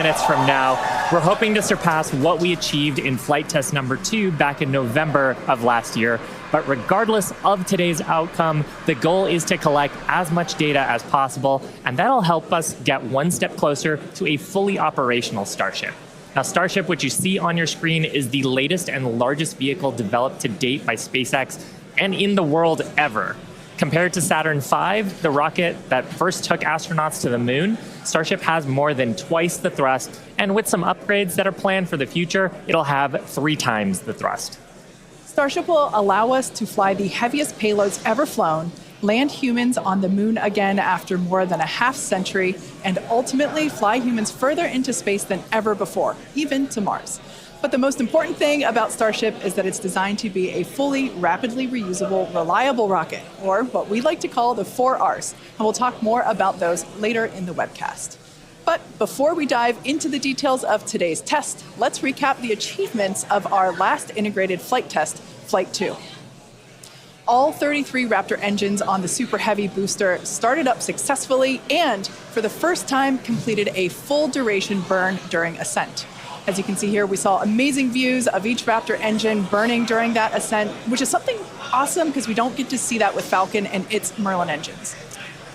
Minutes from now, we're hoping to surpass what we achieved in flight test number 2 back in November of last year. But regardless of today's outcome, the goal is to collect as much data as possible, and that'll help us get one step closer to a fully operational Starship. Now, Starship, which you see on your screen, is the latest and largest vehicle developed to date by SpaceX and in the world ever. Compared to Saturn V, the rocket that first took astronauts to the moon, Starship has more than twice the thrust, and with some upgrades that are planned for the future, it'll have 3 times the thrust. Starship will allow us to fly the heaviest payloads ever flown, land humans on the moon again after more than a half century, and ultimately fly humans further into space than ever before, even to Mars. But the most important thing about Starship is that it's designed to be a fully, rapidly reusable, reliable rocket, or what we like to call the 4 Rs, and we'll talk more about those later in the webcast. But before we dive into the details of today's test, let's recap the achievements of our last integrated flight test, Flight 2. All 33 Raptor engines on the Super Heavy booster started up successfully and, for the first time, completed a full duration burn during ascent. As you can see here, we saw amazing views of each Raptor engine burning during that ascent, which is something awesome because we don't get to see that with Falcon and its Merlin engines.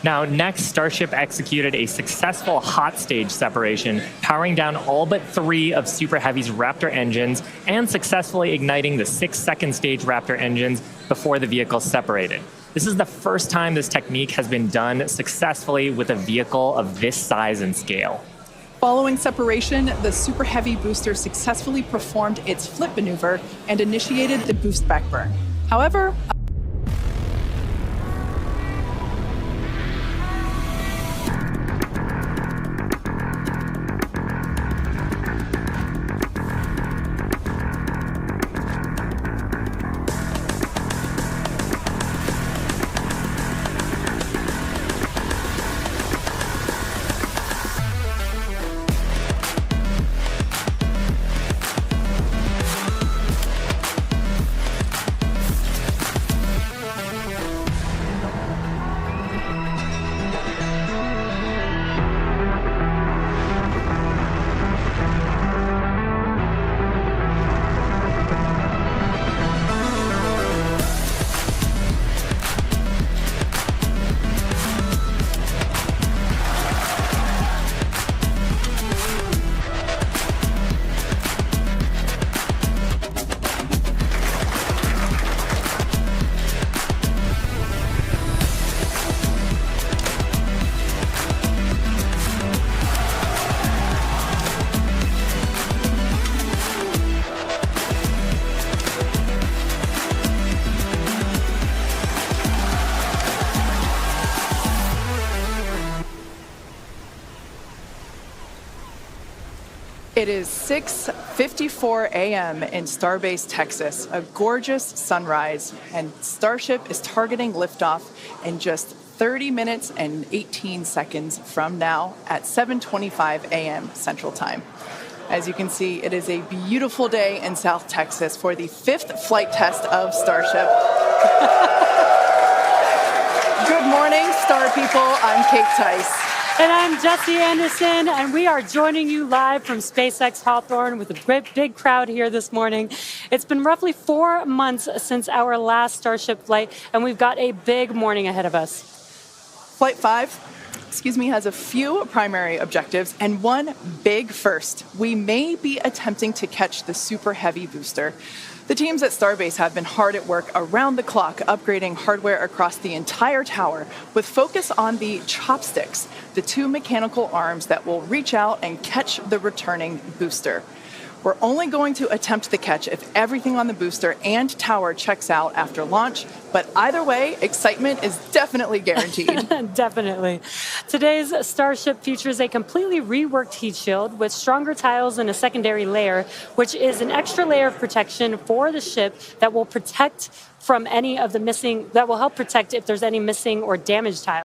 Now, next, Starship executed a successful hot stage separation, powering down all but 3 of Super Heavy's Raptor engines and successfully igniting the 6 second stage Raptor engines before the vehicle separated. This is the first time this technique has been done successfully with a vehicle of this size and scale. Following separation, the Super Heavy booster successfully performed its flip maneuver and initiated the boost back burn. However, it is 6:54 a.m. in Starbase, Texas, a gorgeous sunrise, and Starship is targeting liftoff in just 30 minutes and 18 seconds from now at 7:25 a.m. Central Time. As you can see, it is a beautiful day in South Texas for the 5th flight test of Starship. Good morning, Star people. I'm Kate Tice. And I'm Jesse Anderson, and we are joining you live from SpaceX Hawthorne with a big crowd here this morning. It's been roughly 4 months since our last Starship flight, and we've got a big morning ahead of us. Flight 5, has a few primary objectives and one big first. We may be attempting to catch the Super Heavy booster. The teams at Starbase have been hard at work around the clock upgrading hardware across the entire tower with focus on the chopsticks, the 2 mechanical arms that will reach out and catch the returning booster. We're only going to attempt the catch if everything on the booster and tower checks out after launch, but either way, excitement is definitely guaranteed. Definitely. Today's Starship features a completely reworked heat shield with stronger tiles and a secondary layer, which is an extra layer of protection for the ship that will protect from any of the that will help protect if there's any missing or damaged tiles.